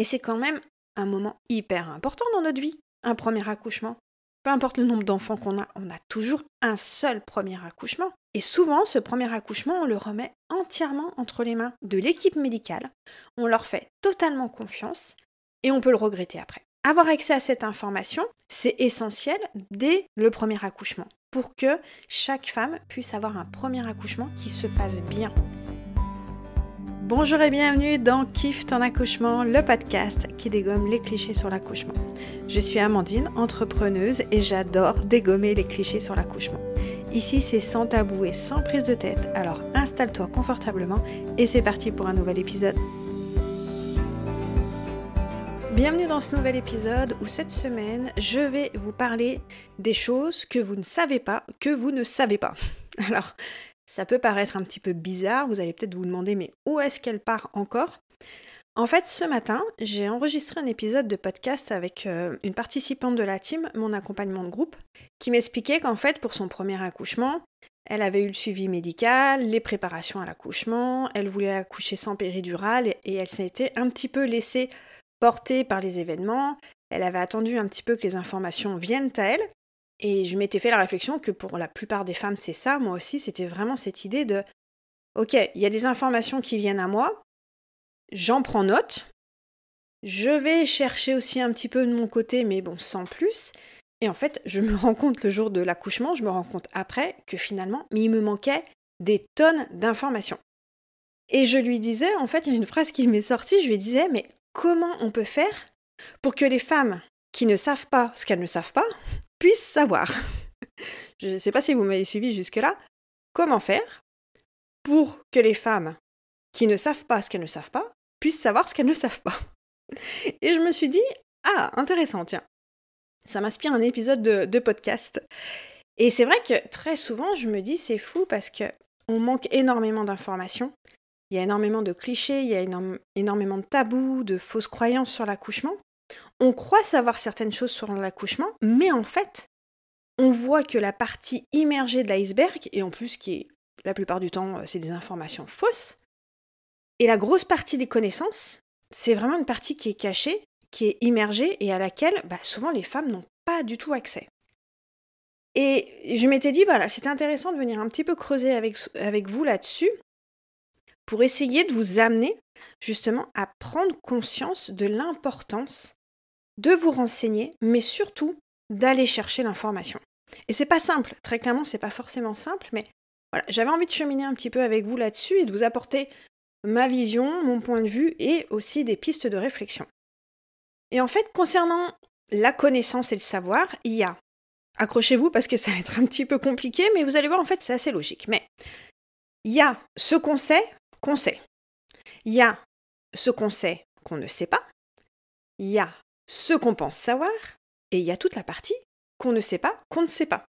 Et c'est quand même un moment hyper important dans notre vie, un premier accouchement. Peu importe le nombre d'enfants qu'on a, on a toujours un seul premier accouchement. Et souvent, ce premier accouchement, on le remet entièrement entre les mains de l'équipe médicale. On leur fait totalement confiance et on peut le regretter après. Avoir accès à cette information, c'est essentiel dès le premier accouchement pour que chaque femme puisse avoir un premier accouchement qui se passe bien. Bonjour et bienvenue dans Kiffe ton accouchement, le podcast qui dégomme les clichés sur l'accouchement. Je suis Amandine, entrepreneuse et j'adore dégommer les clichés sur l'accouchement. Ici, c'est sans tabou et sans prise de tête, alors installe-toi confortablement et c'est parti pour un nouvel épisode. Bienvenue dans ce nouvel épisode où cette semaine, je vais vous parler des choses que vous ne savez pas, Alors, ça peut paraître un petit peu bizarre, vous allez peut-être vous demander mais où est-ce qu'elle part encore ? En fait, ce matin, j'ai enregistré un épisode de podcast avec une participante de la team, mon accompagnement de groupe, qui m'expliquait qu'en fait, pour son premier accouchement, elle avait eu le suivi médical, les préparations à l'accouchement, elle voulait accoucher sans péridurale et elle s'était un petit peu laissée porter par les événements, elle avait attendu un petit peu que les informations viennent à elle. Et je m'étais fait la réflexion que pour la plupart des femmes, c'est ça. Moi aussi, c'était vraiment cette idée de « Ok, il y a des informations qui viennent à moi, j'en prends note, je vais chercher aussi un petit peu de mon côté, mais bon, sans plus. » Et en fait, je me rends compte le jour de l'accouchement, je me rends compte après que finalement, il me manquait des tonnes d'informations. Et je lui disais, en fait, il y a une phrase qui m'est sortie, je lui disais « Mais comment on peut faire pour que les femmes qui ne savent pas ce qu'elles ne savent pas puissent savoir ?» Je ne sais pas si vous m'avez suivi jusque-là. Comment faire pour que les femmes qui ne savent pas ce qu'elles ne savent pas puissent savoir ce qu'elles ne savent pas ? Et je me suis dit, ah, intéressant, tiens. Ça m'inspire un épisode de podcast. Et c'est vrai que très souvent, je me dis, c'est fou parce qu'on manque énormément d'informations. Il y a énormément de clichés, il y a énormément de tabous, de fausses croyances sur l'accouchement. On croit savoir certaines choses sur l'accouchement, mais en fait, on voit que la partie immergée de l'iceberg, et en plus qui est, la plupart du temps, c'est des informations fausses, et la grosse partie des connaissances, c'est vraiment une partie qui est cachée, qui est immergée, et à laquelle, souvent, les femmes n'ont pas du tout accès. Et je m'étais dit, voilà, c'était intéressant de venir un petit peu creuser avec vous là-dessus, pour essayer de vous amener, justement, à prendre conscience de l'importance de vous renseigner, mais surtout d'aller chercher l'information. Et c'est pas simple, très clairement, c'est pas forcément simple, mais voilà, j'avais envie de cheminer un petit peu avec vous là-dessus et de vous apporter ma vision, mon point de vue et aussi des pistes de réflexion. Et en fait, concernant la connaissance et le savoir, il y a, accrochez-vous parce que ça va être un petit peu compliqué, mais vous allez voir, en fait, c'est assez logique. Mais il y a ce qu'on sait. Il y a ce qu'on sait qu'on ne sait pas. Il y a ce qu'on pense savoir. Et il y a toute la partie qu'on ne sait pas, qu'on ne sait pas.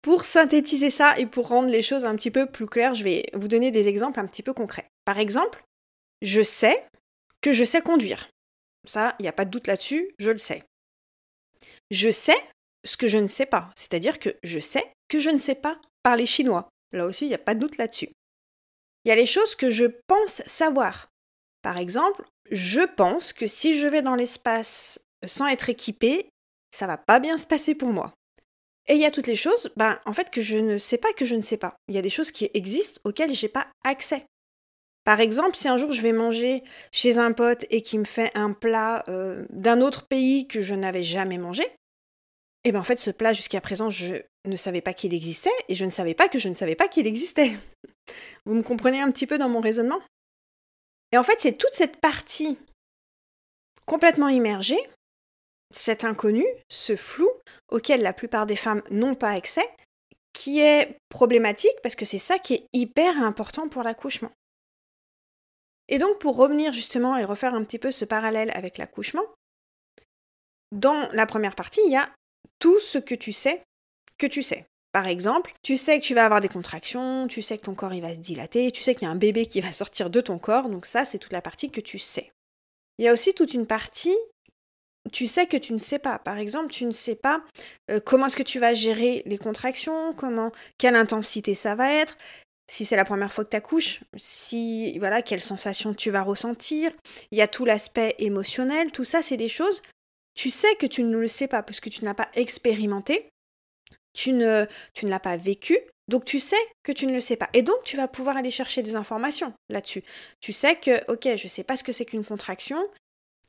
Pour synthétiser ça et pour rendre les choses un petit peu plus claires, je vais vous donner des exemples un petit peu concrets. Par exemple, je sais que je sais conduire. Ça, il n'y a pas de doute là-dessus, je le sais. Je sais ce que je ne sais pas, c'est-à-dire que je sais que je ne sais pas parler chinois. Là aussi, il n'y a pas de doute là-dessus. Il y a les choses que je pense savoir. Par exemple, je pense que si je vais dans l'espace sans être équipée, ça va pas bien se passer pour moi. Et il y a toutes les choses, en fait, que je ne sais pas que je ne sais pas. Il y a des choses qui existent auxquelles j'ai pas accès. Par exemple, si un jour je vais manger chez un pote et qu'il me fait un plat d'un autre pays que je n'avais jamais mangé, et en fait, ce plat, jusqu'à présent, je ne savais pas qu'il existait et je ne savais pas que je ne savais pas qu'il existait. Vous me comprenez un petit peu dans mon raisonnement ? Et en fait, c'est toute cette partie complètement immergée, cet inconnu, ce flou, auquel la plupart des femmes n'ont pas accès, qui est problématique parce que c'est ça qui est hyper important pour l'accouchement. Et donc, pour revenir justement et refaire un petit peu ce parallèle avec l'accouchement, dans la première partie, il y a tout ce que tu sais que tu sais. Par exemple, tu sais que tu vas avoir des contractions, tu sais que ton corps il va se dilater, tu sais qu'il y a un bébé qui va sortir de ton corps, donc ça, c'est toute la partie que tu sais. Il y a aussi toute une partie, tu sais que tu ne sais pas. Par exemple, tu ne sais pas comment est-ce que tu vas gérer les contractions, quelle intensité ça va être. si c'est la première fois que tu accouches, si voilà, quelle sensation tu vas ressentir. Il y a tout l'aspect émotionnel, tout ça, c'est des choses, tu sais que tu ne le sais pas, parce que tu n'as pas expérimenté, tu ne l'as pas vécu, donc tu sais que tu ne le sais pas. Et donc, tu vas pouvoir aller chercher des informations là-dessus. Tu sais que, ok, je ne sais pas ce que c'est qu'une contraction,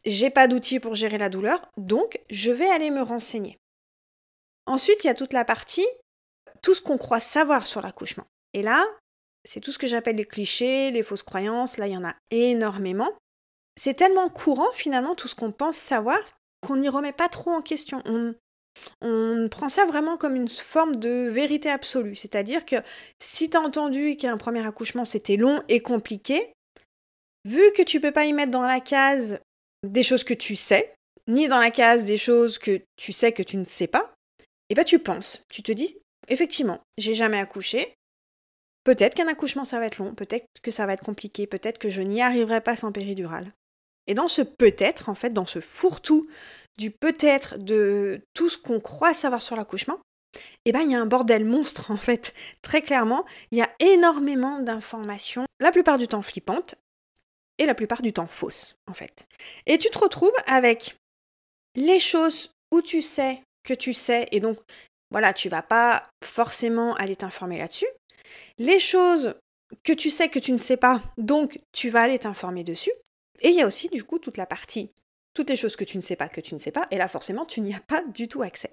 j'ai pas d'outils pour gérer la douleur, donc je vais aller me renseigner. Ensuite, il y a toute la partie, tout ce qu'on croit savoir sur l'accouchement. Et là, c'est tout ce que j'appelle les clichés, les fausses croyances, là il y en a énormément. C'est tellement courant finalement tout ce qu'on pense savoir qu'on n'y remet pas trop en question. On prend ça vraiment comme une forme de vérité absolue. C'est-à-dire que si tu as entendu qu'un premier accouchement c'était long et compliqué, vu que tu peux pas y mettre dans la case des choses que tu sais, ni dans la case des choses que tu sais que tu ne sais pas, et ben tu penses, tu te dis, effectivement, j'ai jamais accouché, peut-être qu'un accouchement ça va être long, peut-être que ça va être compliqué, peut-être que je n'y arriverai pas sans péridurale. Et dans ce peut-être, en fait, dans ce fourre-tout du peut-être de tout ce qu'on croit savoir sur l'accouchement, eh ben il y a un bordel monstre en fait, très clairement, il y a énormément d'informations, la plupart du temps flippantes, et la plupart du temps fausses, en fait. Et tu te retrouves avec les choses où tu sais que tu sais, et donc, voilà, tu vas pas forcément aller t'informer là-dessus. Les choses que tu sais que tu ne sais pas, donc tu vas aller t'informer dessus. Et il y a aussi, du coup, toute la partie, toutes les choses que tu ne sais pas, et là, forcément, tu n'y as pas du tout accès.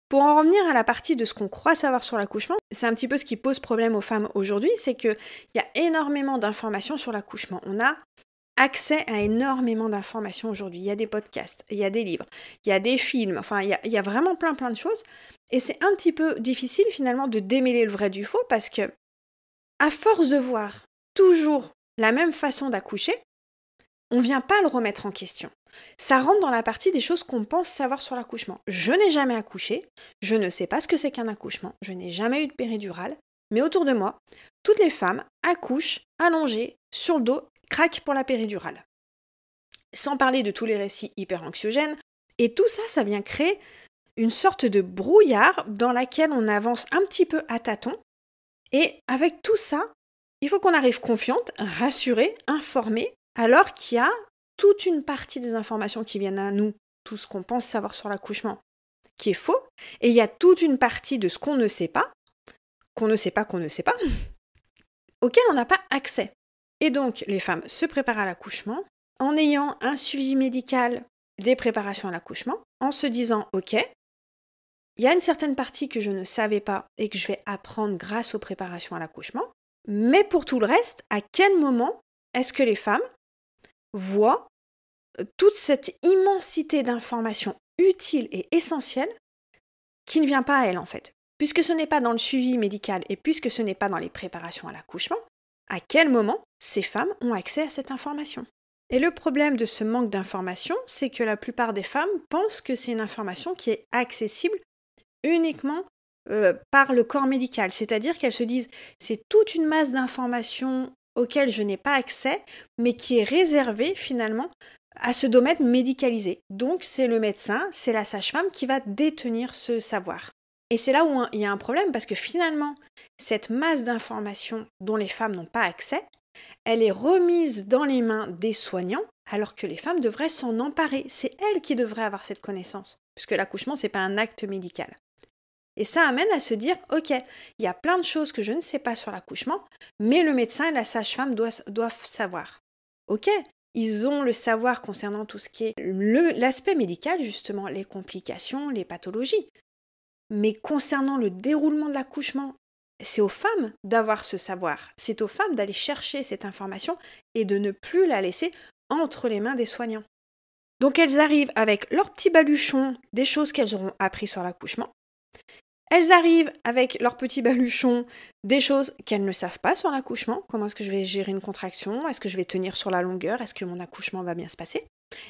Pour en revenir à la partie de ce qu'on croit savoir sur l'accouchement, c'est un petit peu ce qui pose problème aux femmes aujourd'hui, c'est qu'il y a énormément d'informations sur l'accouchement. On a accès à énormément d'informations aujourd'hui. Il y a des podcasts, il y a des livres, il y a des films, enfin il y a vraiment plein de choses. Et c'est un petit peu difficile finalement de démêler le vrai du faux parce que à force de voir toujours la même façon d'accoucher, on ne vient pas le remettre en question. Ça rentre dans la partie des choses qu'on pense savoir sur l'accouchement. Je n'ai jamais accouché, je ne sais pas ce que c'est qu'un accouchement, je n'ai jamais eu de péridurale, mais autour de moi, toutes les femmes accouchent allongées sur le dos, craquent pour la péridurale. Sans parler de tous les récits hyper anxiogènes, et tout ça, ça vient créer une sorte de brouillard dans laquelle on avance un petit peu à tâtons, et avec tout ça, il faut qu'on arrive confiante, rassurée, informée, alors qu'il y a toute une partie des informations qui viennent à nous, tout ce qu'on pense savoir sur l'accouchement, qui est faux, et il y a toute une partie de ce qu'on ne sait pas, auquel on n'a pas accès. Et donc, les femmes se préparent à l'accouchement en ayant un suivi médical des préparations à l'accouchement, en se disant « Ok, il y a une certaine partie que je ne savais pas et que je vais apprendre grâce aux préparations à l'accouchement, mais pour tout le reste, à quel moment est-ce que les femmes voient toute cette immensité d'informations utiles et essentielles qui ne vient pas à elles en fait. Puisque ce n'est pas dans le suivi médical et puisque ce n'est pas dans les préparations à l'accouchement, à quel moment ces femmes ont accès à cette information? Et le problème de ce manque d'information, c'est que la plupart des femmes pensent que c'est une information qui est accessible uniquement par le corps médical. C'est-à-dire qu'elles se disent c'est toute une masse d'informations auxquelles je n'ai pas accès, mais qui est réservée finalement à ce domaine médicalisé. Donc c'est le médecin, c'est la sage-femme qui va détenir ce savoir. Et c'est là où il y a un problème parce que finalement, cette masse d'informations dont les femmes n'ont pas accès, elle est remise dans les mains des soignants alors que les femmes devraient s'en emparer. C'est elles qui devraient avoir cette connaissance, puisque l'accouchement, c'est pas un acte médical. Et ça amène à se dire, ok, il y a plein de choses que je ne sais pas sur l'accouchement, mais le médecin et la sage-femme doivent savoir. Ok, ils ont le savoir concernant tout ce qui est l'aspect médical, justement, les complications, les pathologies. Mais concernant le déroulement de l'accouchement, c'est aux femmes d'avoir ce savoir. C'est aux femmes d'aller chercher cette information et de ne plus la laisser entre les mains des soignants. Donc elles arrivent avec leur petit baluchon des choses qu'elles auront appris sur l'accouchement. Elles arrivent avec leur petit baluchon des choses qu'elles ne savent pas sur l'accouchement. Comment est-ce que je vais gérer une contraction? Est-ce que je vais tenir sur la longueur? Est-ce que mon accouchement va bien se passer?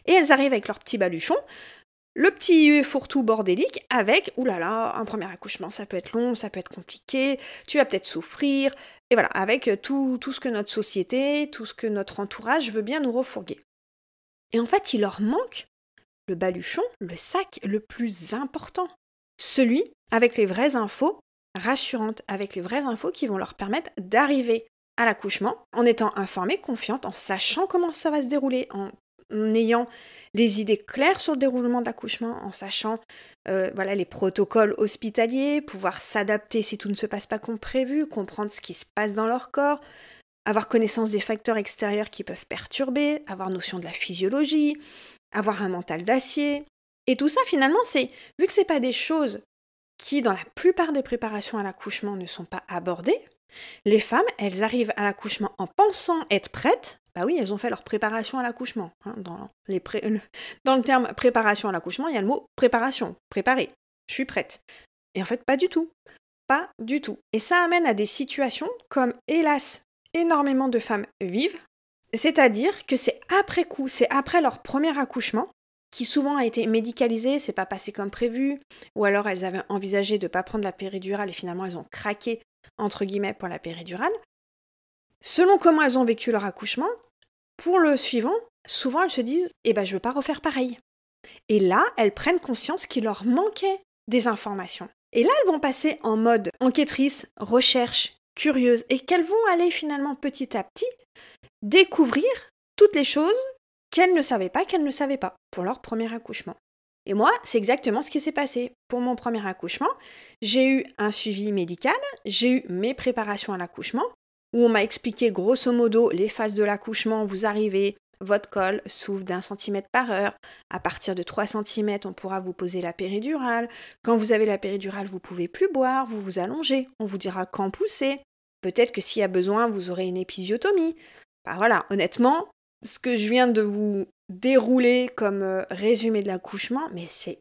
Et elles arrivent avec leur petit baluchon, le petit fourre-tout bordélique avec, oulala, un premier accouchement, ça peut être long, ça peut être compliqué, tu vas peut-être souffrir. Et voilà, avec tout ce que notre société, tout ce que notre entourage veut bien nous refourguer. Et en fait, il leur manque le baluchon, le sac le plus important. Celui avec les vraies infos rassurantes, avec les vraies infos qui vont leur permettre d'arriver à l'accouchement en étant informées, confiantes, en sachant comment ça va se dérouler, en ayant les idées claires sur le déroulement de l'accouchement, en sachant les protocoles hospitaliers, pouvoir s'adapter si tout ne se passe pas comme prévu, comprendre ce qui se passe dans leur corps, avoir connaissance des facteurs extérieurs qui peuvent perturber, avoir notion de la physiologie, avoir un mental d'acier. Et tout ça, finalement, vu que c'est pas des choses qui, dans la plupart des préparations à l'accouchement, ne sont pas abordées, les femmes, elles arrivent à l'accouchement en pensant être prêtes. Bah oui, elles ont fait leur préparation à l'accouchement. Dans le terme préparation à l'accouchement, il y a le mot préparation, préparer. Je suis prête. Et en fait, pas du tout. Pas du tout. Et ça amène à des situations comme, hélas, énormément de femmes vivent. C'est-à-dire que c'est après coup, c'est après leur premier accouchement, qui souvent a été médicalisé, c'est pas passé comme prévu, ou alors elles avaient envisagé de ne pas prendre la péridurale et finalement elles ont craqué, entre guillemets, pour la péridurale. Selon comment elles ont vécu leur accouchement, pour le suivant, souvent elles se disent « je ne veux pas refaire pareil ». Et là, elles prennent conscience qu'il leur manquait des informations. Et là, elles vont passer en mode enquêtrice, recherche, curieuse, et qu'elles vont aller finalement petit à petit découvrir toutes les choses qu'elles ne savaient pas pour leur premier accouchement. Et moi, c'est exactement ce qui s'est passé. Pour mon premier accouchement, j'ai eu un suivi médical, j'ai eu mes préparations à l'accouchement, où on m'a expliqué grosso modo les phases de l'accouchement, vous arrivez, votre col s'ouvre d'1 centimètre par heure, à partir de 3 centimètres, on pourra vous poser la péridurale, quand vous avez la péridurale, vous ne pouvez plus boire, vous vous allongez, on vous dira quand pousser, peut-être que s'il y a besoin, vous aurez une épisiotomie. Voilà, honnêtement, ce que je viens de vous dérouler comme résumé de l'accouchement, mais c'est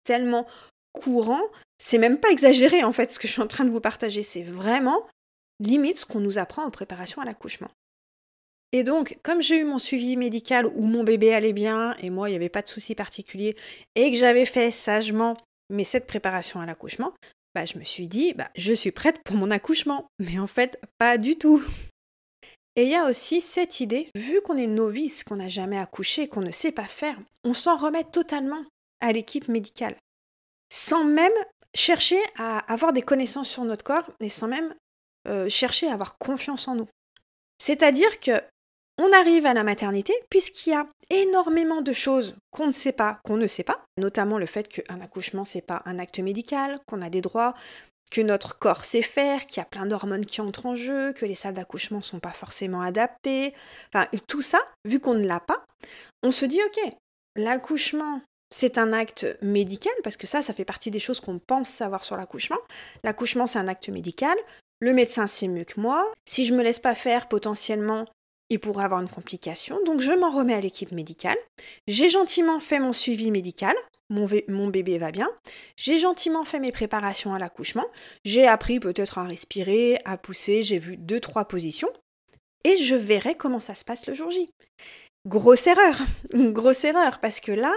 tellement courant, c'est même pas exagéré en fait ce que je suis en train de vous partager, c'est vraiment limite ce qu'on nous apprend en préparation à l'accouchement. Et donc, comme j'ai eu mon suivi médical où mon bébé allait bien et moi il n'y avait pas de soucis particuliers et que j'avais fait sagement mes 7 préparations à l'accouchement, je me suis dit, je suis prête pour mon accouchement. Mais en fait, pas du tout. Et il y a aussi cette idée, vu qu'on est novice, qu'on n'a jamais accouché, qu'on ne sait pas faire, on s'en remet totalement à l'équipe médicale, sans même chercher à avoir des connaissances sur notre corps et sans même chercher à avoir confiance en nous. C'est-à-dire que on arrive à la maternité puisqu'il y a énormément de choses qu'on ne sait pas, notamment le fait qu'un accouchement, c'est pas un acte médical, qu'on a des droits, que notre corps sait faire, qu'il y a plein d'hormones qui entrent en jeu, que les salles d'accouchement ne sont pas forcément adaptées. Enfin, tout ça, vu qu'on ne l'a pas, on se dit, ok, l'accouchement, c'est un acte médical, parce que ça fait partie des choses qu'on pense savoir sur l'accouchement. L'accouchement, c'est un acte médical. Le médecin sait mieux que moi. Si je ne me laisse pas faire, potentiellement, il pourrait avoir une complication. Donc, je m'en remets à l'équipe médicale. J'ai gentiment fait mon suivi médical. Mon bébé va bien. J'ai gentiment fait mes préparations à l'accouchement. J'ai appris peut-être à respirer, à pousser. J'ai vu 2-3 positions. Et je verrai comment ça se passe le jour J. Grosse erreur, parce que là,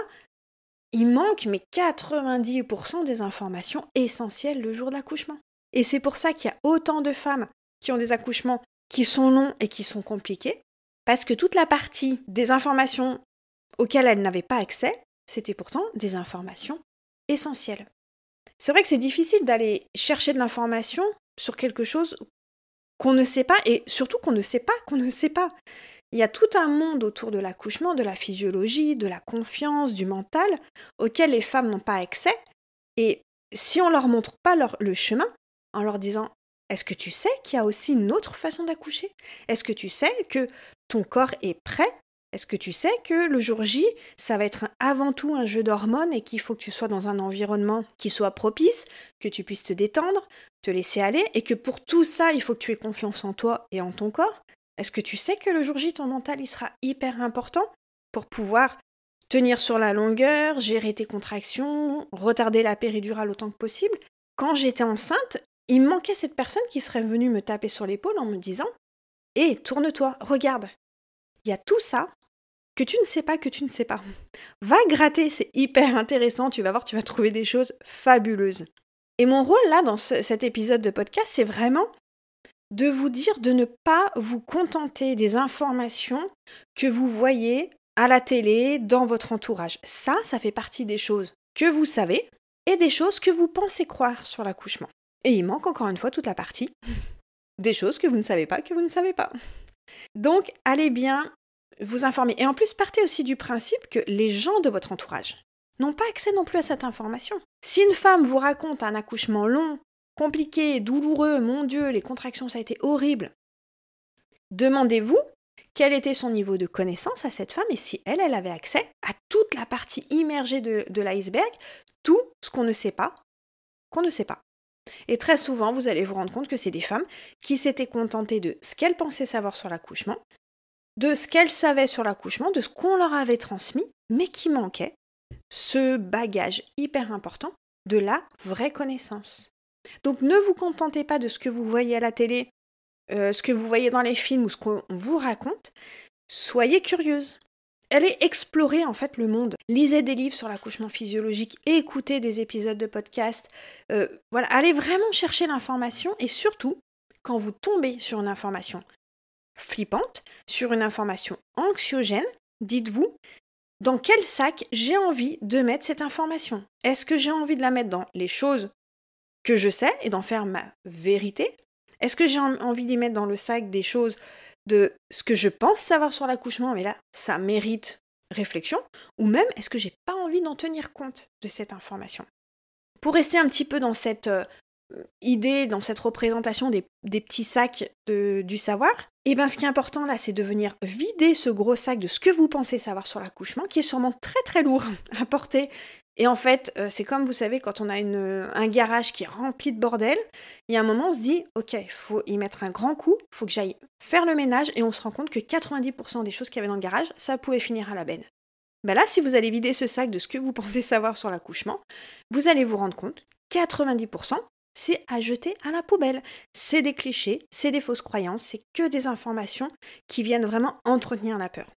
il manque 90% des informations essentielles le jour de l'accouchement. Et c'est pour ça qu'il y a autant de femmes qui ont des accouchements qui sont longs et qui sont compliqués, parce que toute la partie des informations auxquelles elles n'avaient pas accès, c'était pourtant des informations essentielles. C'est vrai que c'est difficile d'aller chercher de l'information sur quelque chose qu'on ne sait pas, et surtout qu'on ne sait pas. Il y a tout un monde autour de l'accouchement, de la physiologie, de la confiance, du mental, auquel les femmes n'ont pas accès. Et si on ne leur montre pas le chemin, en leur disant « Est-ce que tu sais qu'il y a aussi une autre façon d'accoucher ? Est-ce que tu sais que ton corps est prêt ? Est-ce que tu sais que le jour J, ça va être avant tout un jeu d'hormones et qu'il faut que tu sois dans un environnement qui soit propice, que tu puisses te détendre, te laisser aller, et que pour tout ça, il faut que tu aies confiance en toi et en ton corps ? Est-ce que tu sais que le jour J, ton mental, il sera hyper important pour pouvoir tenir sur la longueur, gérer tes contractions, retarder la péridurale autant que possible ? Quand j'étais enceinte, il me manquait cette personne qui serait venue me taper sur l'épaule en me disant « Hé, tourne-toi, regarde, il y a tout ça que tu ne sais pas. Va gratter, c'est hyper intéressant, tu vas voir, tu vas trouver des choses fabuleuses. » Et mon rôle là, dans cet épisode de podcast, c'est vraiment de vous dire de ne pas vous contenter des informations que vous voyez à la télé, dans votre entourage. Ça fait partie des choses que vous savez et des choses que vous pensez croire sur l'accouchement. Et il manque encore une fois toute la partie des choses que vous ne savez pas, que vous ne savez pas. Donc, allez bien vous informer. Et en plus, partez aussi du principe que les gens de votre entourage n'ont pas accès non plus à cette information. Si une femme vous raconte un accouchement long, compliqué, douloureux, mon Dieu, les contractions, ça a été horrible, demandez-vous quel était son niveau de connaissance à cette femme et si elle avait accès à toute la partie immergée de l'iceberg, tout ce qu'on ne sait pas, qu'on ne sait pas. Et très souvent, vous allez vous rendre compte que c'est des femmes qui s'étaient contentées de ce qu'elles pensaient savoir sur l'accouchement, de ce qu'elles savaient sur l'accouchement, de ce qu'on leur avait transmis, mais qui manquait ce bagage hyper important de la vraie connaissance. Donc ne vous contentez pas de ce que vous voyez à la télé, ce que vous voyez dans les films ou ce qu'on vous raconte, soyez curieuse. Allez explorer en fait le monde. Lisez des livres sur l'accouchement physiologique, écoutez des épisodes de podcast. Voilà, allez vraiment chercher l'information et surtout, quand vous tombez sur une information flippante, sur une information anxiogène, dites-vous dans quel sac j'ai envie de mettre cette information. Est-ce que j'ai envie de la mettre dans les choses que je sais et d'en faire ma vérité? Est-ce que j'ai envie d'y mettre dans le sac des choses de ce que je pense savoir sur l'accouchement, mais là, ça mérite réflexion? Ou même, est-ce que j'ai pas envie d'en tenir compte de cette information? Pour rester un petit peu dans cette idée, dans cette représentation des petits sacs du savoir, et bien ce qui est important là, c'est de venir vider ce gros sac de ce que vous pensez savoir sur l'accouchement, qui est sûrement très très lourd à porter. Et en fait, c'est comme, vous savez, quand on a un garage qui est rempli de bordel, il y a un moment, on se dit, ok, il faut y mettre un grand coup, il faut que j'aille faire le ménage, et on se rend compte que 90% des choses qu'il y avait dans le garage, ça pouvait finir à la benne. Ben là, si vous allez vider ce sac de ce que vous pensez savoir sur l'accouchement, vous allez vous rendre compte, 90%, c'est à jeter à la poubelle. C'est des clichés, c'est des fausses croyances, c'est que des informations qui viennent vraiment entretenir la peur.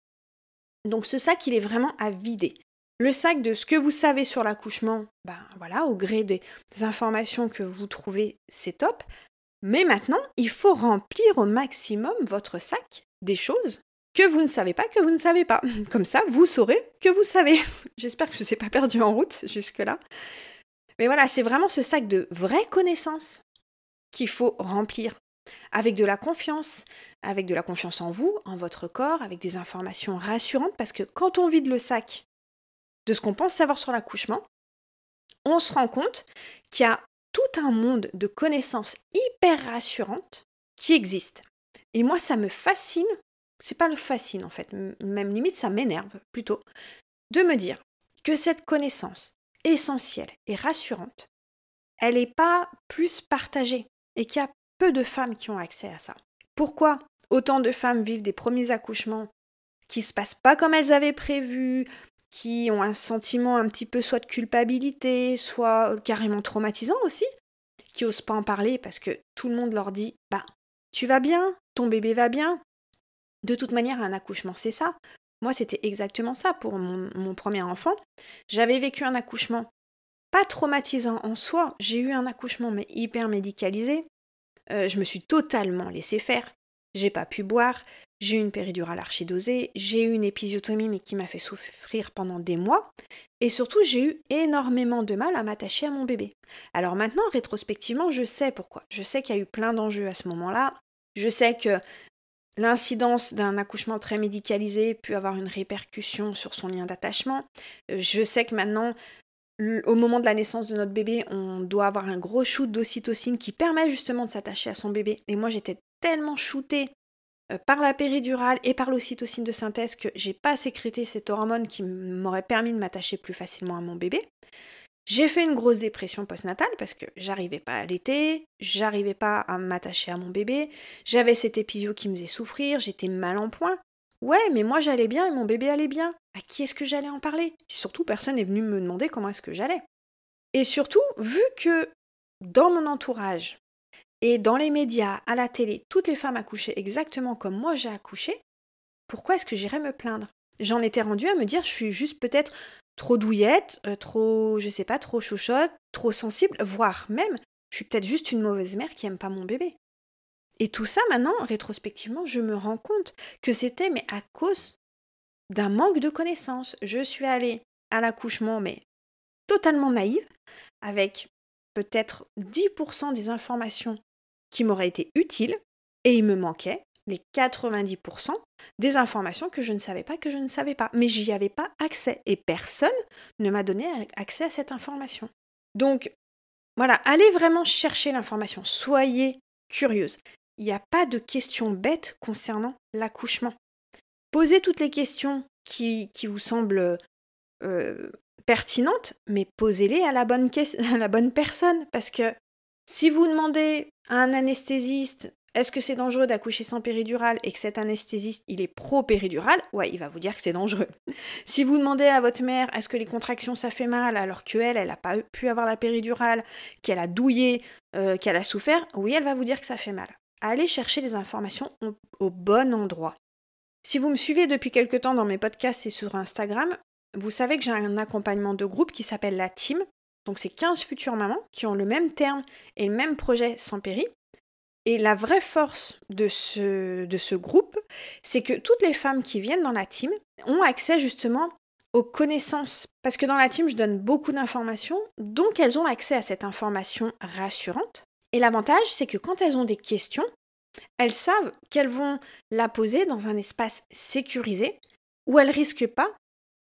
Donc ce sac, il est vraiment à vider. Le sac de ce que vous savez sur l'accouchement, ben voilà, au gré des informations que vous trouvez, c'est top. Mais maintenant, il faut remplir au maximum votre sac des choses que vous ne savez pas, que vous ne savez pas. Comme ça, vous saurez que vous savez. J'espère que je ne suis pas perdue en route jusque-là. Mais voilà, c'est vraiment ce sac de vraies connaissances qu'il faut remplir avec de la confiance en vous, en votre corps, avec des informations rassurantes, parce que quand on vide le sac de ce qu'on pense savoir sur l'accouchement, on se rend compte qu'il y a tout un monde de connaissances hyper rassurantes qui existent. Et moi, ça me fascine, c'est pas le fascine en fait, même limite ça m'énerve plutôt, de me dire que cette connaissance essentielle et rassurante, elle n'est pas plus partagée et qu'il y a peu de femmes qui ont accès à ça. Pourquoi autant de femmes vivent des premiers accouchements qui ne se passent pas comme elles avaient prévu, qui ont un sentiment un petit peu soit de culpabilité, soit carrément traumatisant aussi, qui n'osent pas en parler parce que tout le monde leur dit « bah, tu vas bien, ton bébé va bien ». De toute manière, un accouchement, c'est ça. Moi, c'était exactement ça pour mon premier enfant. J'avais vécu un accouchement pas traumatisant en soi. J'ai eu un accouchement, mais hyper médicalisé. Je me suis totalement laissée faire. J'ai pas pu boire. J'ai eu une péridurale archidosée. J'ai eu une épisiotomie, mais qui m'a fait souffrir pendant des mois. Et surtout, j'ai eu énormément de mal à m'attacher à mon bébé. Alors maintenant, rétrospectivement, je sais pourquoi. Je sais qu'il y a eu plein d'enjeux à ce moment-là. Je sais que l'incidence d'un accouchement très médicalisé peut avoir une répercussion sur son lien d'attachement. Je sais que maintenant, au moment de la naissance de notre bébé, on doit avoir un gros shoot d'ocytocine qui permet justement de s'attacher à son bébé. Et moi, j'étais tellement shootée par la péridurale et par l'ocytocine de synthèse que j'ai pas sécrété cette hormone qui m'aurait permis de m'attacher plus facilement à mon bébé. J'ai fait une grosse dépression postnatale parce que j'arrivais pas à allaiter, j'arrivais pas à m'attacher à mon bébé, j'avais cet épisio qui me faisait souffrir, j'étais mal en point. Ouais, mais moi j'allais bien et mon bébé allait bien. À qui est-ce que j'allais en parler? Et surtout, personne n'est venu me demander comment est-ce que j'allais. Et surtout, vu que dans mon entourage et dans les médias, à la télé, toutes les femmes accouchaient exactement comme moi j'ai accouché, pourquoi est-ce que j'irais me plaindre? J'en étais rendue à me dire, je suis juste peut-être trop douillette, trop, je sais pas, trop chouchotte, trop sensible, voire même, je suis peut-être juste une mauvaise mère qui aime pas mon bébé. Et tout ça, maintenant, rétrospectivement, je me rends compte que c'était mais à cause d'un manque de connaissances. Je suis allée à l'accouchement, mais totalement naïve, avec peut-être 10% des informations qui m'auraient été utiles et il me manquait les 90% des informations que je ne savais pas. Mais j'y avais pas accès et personne ne m'a donné accès à cette information. Donc, voilà, allez vraiment chercher l'information. Soyez curieuse. Il n'y a pas de questions bêtes concernant l'accouchement. Posez toutes les questions qui vous semblent pertinentes, mais posez-les à la bonne personne. Parce que si vous demandez à un anesthésiste est-ce que c'est dangereux d'accoucher sans péridurale et que cet anesthésiste, il est pro-péridurale, ouais, il va vous dire que c'est dangereux. Si vous demandez à votre mère est-ce que les contractions ça fait mal alors qu'elle n'a pas pu avoir la péridurale, qu'elle a douillé, qu'elle a souffert, oui, elle va vous dire que ça fait mal. Allez chercher les informations au bon endroit. Si vous me suivez depuis quelque temps dans mes podcasts et sur Instagram, vous savez que j'ai un accompagnement de groupe qui s'appelle la Team. Donc c'est 15 futures mamans qui ont le même terme et le même projet sans péri. Et la vraie force de ce groupe, c'est que toutes les femmes qui viennent dans la team ont accès justement aux connaissances. Parce que dans la team, je donne beaucoup d'informations, donc elles ont accès à cette information rassurante. Et l'avantage, c'est que quand elles ont des questions, elles savent qu'elles vont la poser dans un espace sécurisé où elles ne risquent pas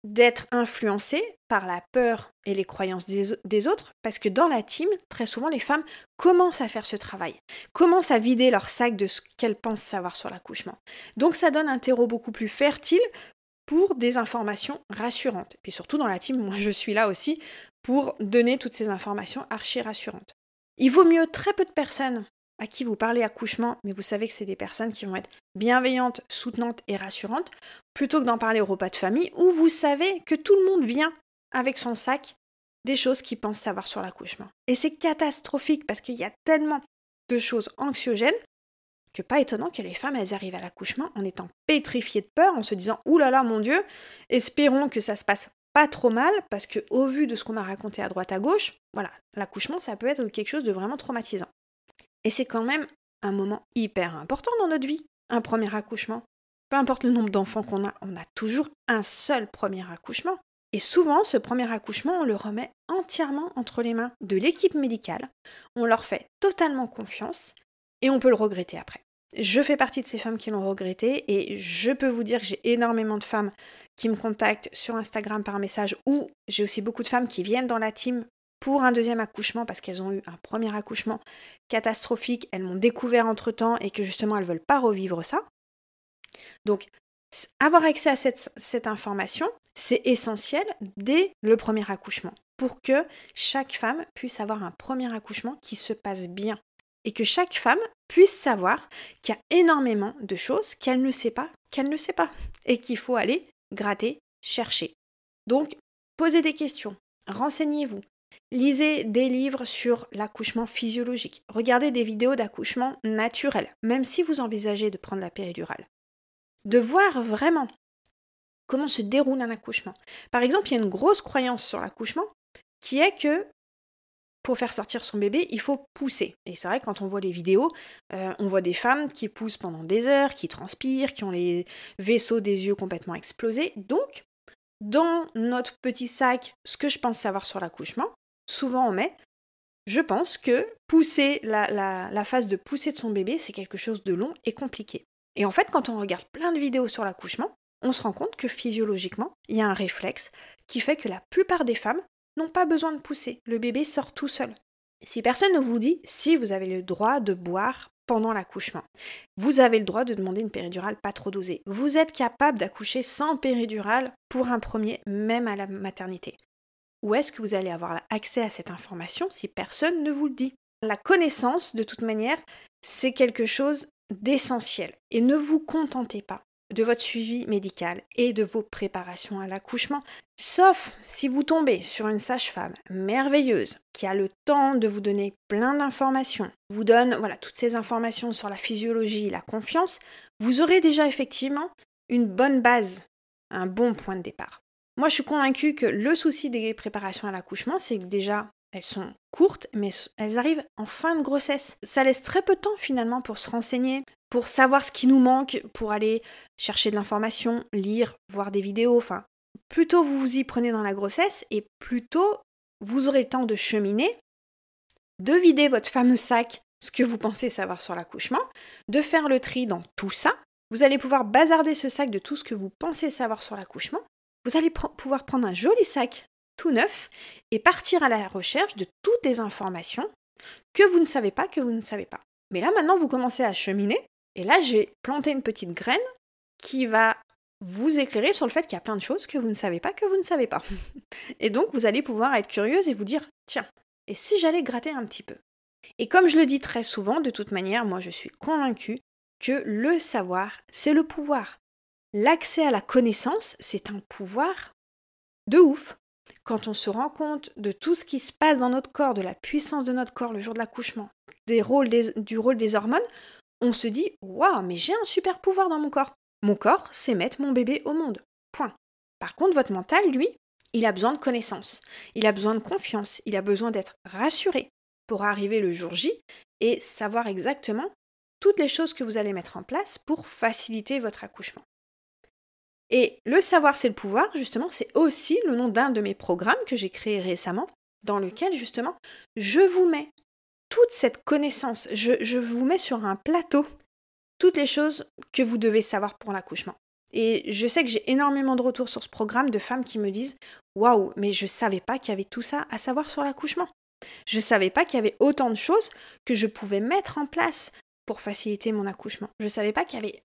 d'être influencées par la peur et les croyances des autres, parce que dans la team, très souvent, les femmes commencent à faire ce travail, commencent à vider leur sac de ce qu'elles pensent savoir sur l'accouchement. Donc ça donne un terreau beaucoup plus fertile pour des informations rassurantes. Puis surtout dans la team, moi je suis là aussi pour donner toutes ces informations archi rassurantes. Il vaut mieux très peu de personnes à qui vous parlez accouchement, mais vous savez que c'est des personnes qui vont être bienveillantes, soutenantes et rassurantes, plutôt que d'en parler au repas de famille, où vous savez que tout le monde vient avec son sac des choses qu'il pense savoir sur l'accouchement. Et c'est catastrophique parce qu'il y a tellement de choses anxiogènes que pas étonnant que les femmes, elles arrivent à l'accouchement en étant pétrifiées de peur, en se disant « Ouh là là, mon Dieu, espérons que ça se passe pas trop mal, parce que au vu de ce qu'on m'a raconté à droite à gauche, voilà, l'accouchement, ça peut être quelque chose de vraiment traumatisant. » Et c'est quand même un moment hyper important dans notre vie, un premier accouchement. Peu importe le nombre d'enfants qu'on a, on a toujours un seul premier accouchement. Et souvent, ce premier accouchement, on le remet entièrement entre les mains de l'équipe médicale. On leur fait totalement confiance et on peut le regretter après. Je fais partie de ces femmes qui l'ont regretté et je peux vous dire que j'ai énormément de femmes qui me contactent sur Instagram par message ou j'ai aussi beaucoup de femmes qui viennent dans la team pour un deuxième accouchement parce qu'elles ont eu un premier accouchement catastrophique, elles m'ont découvert entre-temps et que justement elles ne veulent pas revivre ça. Donc, avoir accès à cette information, c'est essentiel dès le premier accouchement pour que chaque femme puisse avoir un premier accouchement qui se passe bien et que chaque femme puisse savoir qu'il y a énormément de choses qu'elle ne sait pas et qu'il faut aller gratter, chercher. Donc, posez des questions, renseignez-vous. Lisez des livres sur l'accouchement physiologique. Regardez des vidéos d'accouchement naturel, même si vous envisagez de prendre la péridurale. De voir vraiment comment se déroule un accouchement. Par exemple, il y a une grosse croyance sur l'accouchement qui est que pour faire sortir son bébé, il faut pousser. Et c'est vrai, quand on voit les vidéos, on voit des femmes qui poussent pendant des heures, qui transpirent, qui ont les vaisseaux des yeux complètement explosés. Donc, dans notre petit sac, ce que je pense savoir sur l'accouchement, souvent on met, je pense que pousser, la phase de pousser de son bébé, c'est quelque chose de long et compliqué. Et en fait, quand on regarde plein de vidéos sur l'accouchement, on se rend compte que physiologiquement, il y a un réflexe qui fait que la plupart des femmes n'ont pas besoin de pousser. Le bébé sort tout seul. Si personne ne vous dit si vous avez le droit de boire pendant l'accouchement, vous avez le droit de demander une péridurale pas trop dosée. Vous êtes capable d'accoucher sans péridurale pour un premier, même à la maternité. Où est-ce que vous allez avoir accès à cette information si personne ne vous le dit? La connaissance, de toute manière, c'est quelque chose d'essentiel. Et ne vous contentez pas de votre suivi médical et de vos préparations à l'accouchement, sauf si vous tombez sur une sage-femme merveilleuse qui a le temps de vous donner plein d'informations, vous donne toutes ces informations sur la physiologie, la confiance, vous aurez déjà effectivement une bonne base, un bon point de départ. Moi, je suis convaincue que le souci des préparations à l'accouchement, c'est que déjà, elles sont courtes, mais elles arrivent en fin de grossesse. Ça laisse très peu de temps finalement pour se renseigner, pour savoir ce qui nous manque, pour aller chercher de l'information, lire, voir des vidéos. Enfin, plus tôt vous vous y prenez dans la grossesse et plus tôt vous aurez le temps de cheminer de vider votre fameux sac, ce que vous pensez savoir sur l'accouchement, de faire le tri dans tout ça. Vous allez pouvoir bazarder ce sac de tout ce que vous pensez savoir sur l'accouchement. Vous allez pouvoir prendre un joli sac tout neuf et partir à la recherche de toutes les informations que vous ne savez pas, Mais là, maintenant, vous commencez à cheminer. Et là, j'ai planté une petite graine qui va vous éclairer sur le fait qu'il y a plein de choses que vous ne savez pas. Et donc, vous allez pouvoir être curieuse et vous dire, tiens, et si j'allais gratter un petit peu? Et comme je le dis très souvent, de toute manière, moi, je suis convaincue que le savoir, c'est le pouvoir. L'accès à la connaissance, c'est un pouvoir de ouf. Quand on se rend compte de tout ce qui se passe dans notre corps, de la puissance de notre corps le jour de l'accouchement, du rôle des hormones, on se dit « Waouh, mais j'ai un super pouvoir dans mon corps. Mon corps, c'est mettre mon bébé au monde. Point. » Par contre, votre mental, lui, il a besoin de connaissances, il a besoin de confiance, il a besoin d'être rassuré pour arriver le jour J et savoir exactement toutes les choses que vous allez mettre en place pour faciliter votre accouchement. Et le savoir, c'est le pouvoir, justement, c'est aussi le nom d'un de mes programmes que j'ai créé récemment, dans lequel, justement, je vous mets toute cette connaissance, je vous mets sur un plateau toutes les choses que vous devez savoir pour l'accouchement. Et je sais que j'ai énormément de retours sur ce programme de femmes qui me disent « Waouh, mais je ne savais pas qu'il y avait tout ça à savoir sur l'accouchement. Je ne savais pas qu'il y avait autant de choses que je pouvais mettre en place pour faciliter mon accouchement. Je ne savais pas qu'il y avait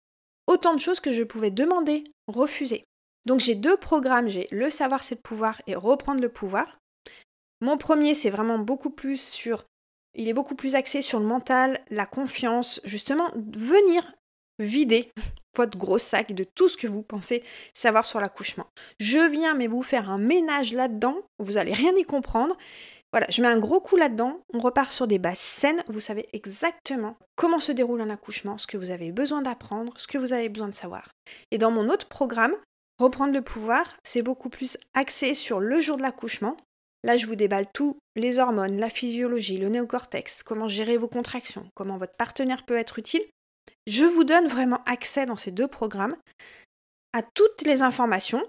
autant de choses que je pouvais demander, refuser. » Donc j'ai 2 programmes, j'ai le savoir c'est le pouvoir et reprendre le pouvoir. Mon premier, c'est vraiment il est beaucoup plus axé sur le mental, la confiance, justement venir vider votre gros sac de tout ce que vous pensez savoir sur l'accouchement. Je viens mais vous faire un ménage là-dedans, vous n'allez rien y comprendre. Voilà, je mets un gros coup là-dedans, on repart sur des bases saines, vous savez exactement comment se déroule un accouchement, ce que vous avez besoin d'apprendre, ce que vous avez besoin de savoir. Et dans mon autre programme, reprendre le pouvoir, c'est beaucoup plus axé sur le jour de l'accouchement. Là, je vous déballe tout, les hormones, la physiologie, le néocortex, comment gérer vos contractions, comment votre partenaire peut être utile. Je vous donne vraiment accès dans ces 2 programmes à toutes les informations,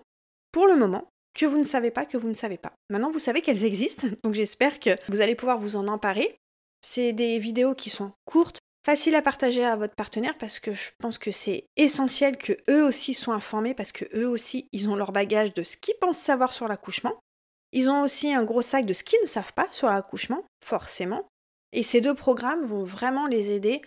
pour le moment, que vous ne savez pas. Maintenant, vous savez qu'elles existent, donc j'espère que vous allez pouvoir vous en emparer. C'est des vidéos qui sont courtes, faciles à partager à votre partenaire parce que je pense que c'est essentiel que eux aussi soient informés parce que eux aussi, ils ont leur bagage de ce qu'ils pensent savoir sur l'accouchement. Ils ont aussi un gros sac de ce qu'ils ne savent pas sur l'accouchement, forcément. Et ces 2 programmes vont vraiment les aider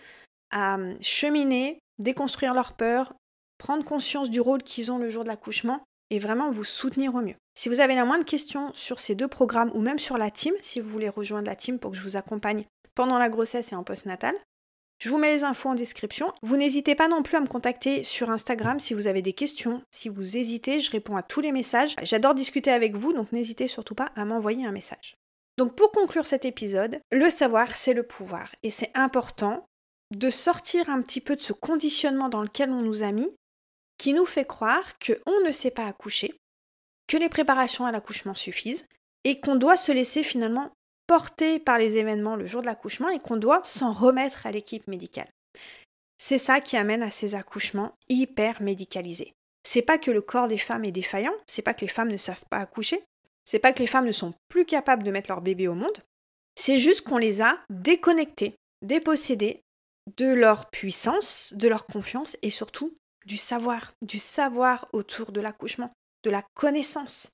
à cheminer, déconstruire leur peur, prendre conscience du rôle qu'ils ont le jour de l'accouchement et vraiment vous soutenir au mieux. Si vous avez la moindre question sur ces 2 programmes ou même sur la team, si vous voulez rejoindre la team pour que je vous accompagne pendant la grossesse et en postnatal, je vous mets les infos en description. Vous n'hésitez pas non plus à me contacter sur Instagram si vous avez des questions. Si vous hésitez, je réponds à tous les messages. J'adore discuter avec vous, donc n'hésitez surtout pas à m'envoyer un message. Donc pour conclure cet épisode, le savoir, c'est le pouvoir. Et c'est important de sortir un petit peu de ce conditionnement dans lequel on nous a mis, qui nous fait croire qu'on ne sait pas accoucher, que les préparations à l'accouchement suffisent, et qu'on doit se laisser finalement porté par les événements le jour de l'accouchement et qu'on doit s'en remettre à l'équipe médicale. C'est ça qui amène à ces accouchements hyper médicalisés. C'est pas que le corps des femmes est défaillant, c'est pas que les femmes ne savent pas accoucher, c'est pas que les femmes ne sont plus capables de mettre leur bébé au monde, c'est juste qu'on les a déconnectées, dépossédées de leur puissance, de leur confiance et surtout du savoir autour de l'accouchement, de la connaissance.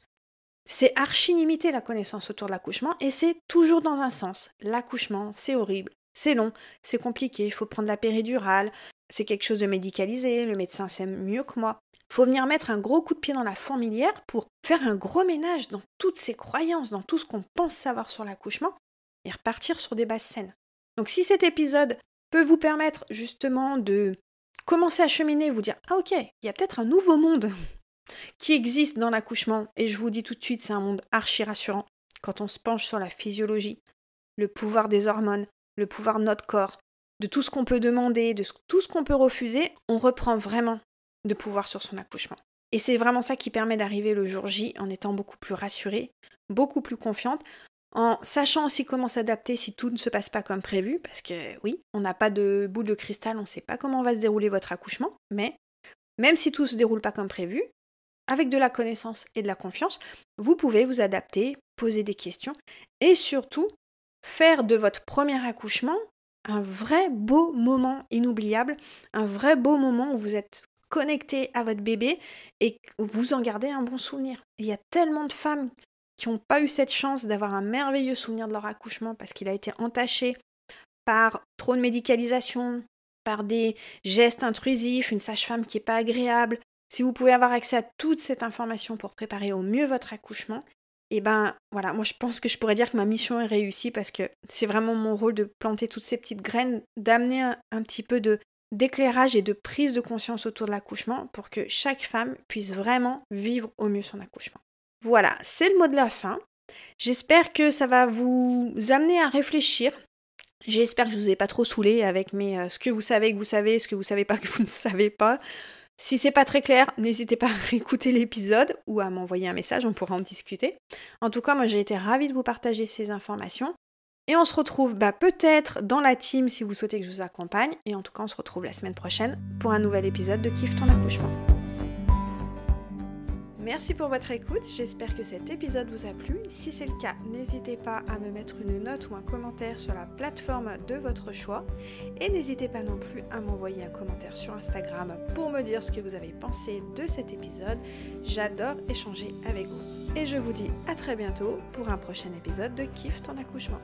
C'est archi limité la connaissance autour de l'accouchement et c'est toujours dans un sens. L'accouchement, c'est horrible, c'est long, c'est compliqué, il faut prendre la péridurale, c'est quelque chose de médicalisé, le médecin sait mieux que moi. Il faut venir mettre un gros coup de pied dans la fourmilière pour faire un gros ménage dans toutes ces croyances, dans tout ce qu'on pense savoir sur l'accouchement et repartir sur des bases saines. Donc si cet épisode peut vous permettre justement de commencer à cheminer, vous dire « Ah ok, il y a peut-être un nouveau monde » qui existe dans l'accouchement, et je vous dis tout de suite, c'est un monde archi rassurant quand on se penche sur la physiologie, le pouvoir des hormones, le pouvoir de notre corps, de tout ce qu'on peut demander, tout ce qu'on peut refuser, on reprend vraiment de pouvoir sur son accouchement. Et c'est vraiment ça qui permet d'arriver le jour J en étant beaucoup plus rassurée, beaucoup plus confiante, en sachant aussi comment s'adapter si tout ne se passe pas comme prévu, parce que oui, on n'a pas de boule de cristal, on ne sait pas comment va se dérouler votre accouchement, mais même si tout ne se déroule pas comme prévu, avec de la connaissance et de la confiance, vous pouvez vous adapter, poser des questions et surtout faire de votre premier accouchement un vrai beau moment inoubliable, un vrai beau moment où vous êtes connecté à votre bébé et où vous en gardez un bon souvenir. Il y a tellement de femmes qui n'ont pas eu cette chance d'avoir un merveilleux souvenir de leur accouchement parce qu'il a été entaché par trop de médicalisation, par des gestes intrusifs, une sage-femme qui n'est pas agréable. Si vous pouvez avoir accès à toute cette information pour préparer au mieux votre accouchement, et ben voilà, moi je pense que je pourrais dire que ma mission est réussie parce que c'est vraiment mon rôle de planter toutes ces petites graines, d'amener un petit peu d'éclairage et de prise de conscience autour de l'accouchement pour que chaque femme puisse vraiment vivre au mieux son accouchement. Voilà, c'est le mot de la fin. J'espère que ça va vous amener à réfléchir. J'espère que je vous ai pas trop saoulé avec mes ce que vous savez, ce que vous savez pas que vous ne savez pas. Si c'est pas très clair, n'hésitez pas à réécouter l'épisode ou à m'envoyer un message, on pourra en discuter. En tout cas, moi j'ai été ravie de vous partager ces informations. Et on se retrouve peut-être dans la team si vous souhaitez que je vous accompagne. Et en tout cas, on se retrouve la semaine prochaine pour un nouvel épisode de Kiffe ton accouchement. Merci pour votre écoute, j'espère que cet épisode vous a plu. Si c'est le cas, n'hésitez pas à me mettre une note ou un commentaire sur la plateforme de votre choix. Et n'hésitez pas non plus à m'envoyer un commentaire sur Instagram pour me dire ce que vous avez pensé de cet épisode. J'adore échanger avec vous. Et je vous dis à très bientôt pour un prochain épisode de Kiffe ton accouchement.